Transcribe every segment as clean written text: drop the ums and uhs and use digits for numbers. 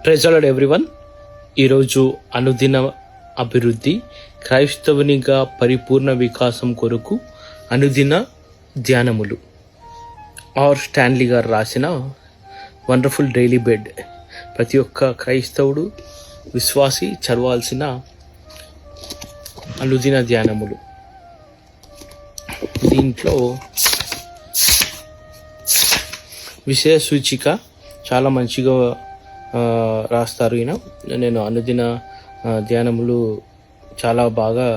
Praise the lord everyone. ఈరోజు అనుదిన అభివృద్ధి, క్రైస్తవునిగా పరిపూర్ణ వికాసం కొరకు అనుదిన ధ్యానములు. ఆర్ స్టాన్లీ గారు రాసిన వండర్ఫుల్ డైలీ బెడ్. ప్రతి ఒక్క క్రైస్తవుడు విశ్వాసి చదవాల్సిన అనుదిన ధ్యానములు. దీంట్లో విషయ సూచిక చాలా మంచిగా రాస్తారు ఈయన. నేను అనుదిన ధ్యానములు చాలా బాగా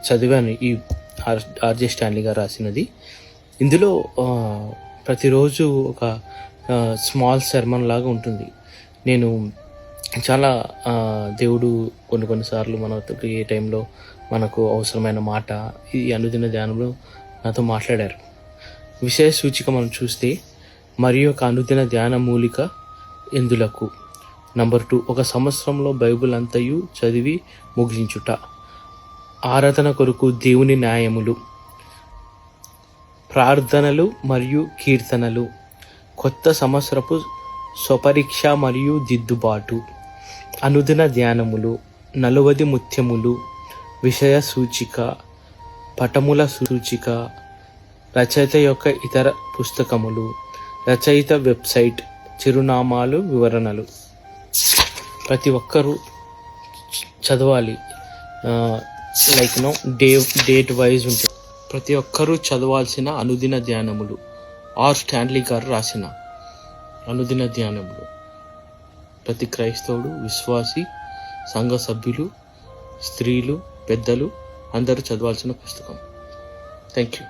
చదివాను. ఈ ఆర్జే స్టాన్లీ గారు రాసినది. ఇందులో ప్రతిరోజు ఒక స్మాల్ సెర్మన్ లాగా ఉంటుంది. నేను చాలా దేవుడు కొన్నిసార్లు మనతో ఏ టైంలో మనకు అవసరమైన మాట ఈ అనుదిన ధ్యానంలో నాతో మాట్లాడారు. విషయ సూచిక మనం చూస్తే, మరి ఒక అనుదిన ధ్యాన మూలిక ఎందులకు. నంబర్ 2, ఒక సంవత్సరంలో బైబిల్ అంతయు చదివి ముగించుట. ఆరాధన కొరకు దేవుని న్యాయములు, ప్రార్థనలు మరియు కీర్తనలు. కొత్త సంవత్సరపు స్వపరీక్ష మరియు దిద్దుబాటు. అనుదిన ధ్యానములు, 40 ముత్యములు, విషయ సూచిక, పటముల సూచిక, రచయిత యొక్క ఇతర పుస్తకములు, రచయిత వెబ్సైట్, చిరునామాలు, వివరణలు. ప్రతి ఒక్కరూ చదవాలి. డేట్ వైజ్ ఉంటుంది. ప్రతి ఒక్కరూ చదవాల్సిన అనుదిన ధ్యానములు. ఆర్ స్టాన్లీ గారు రాసిన అనుదిన ధ్యానములు. ప్రతి క్రైస్తవుడు, విశ్వాసి, సంఘ సభ్యులు, స్త్రీలు, పెద్దలు అందరూ చదవాల్సిన పుస్తకం. Thank you.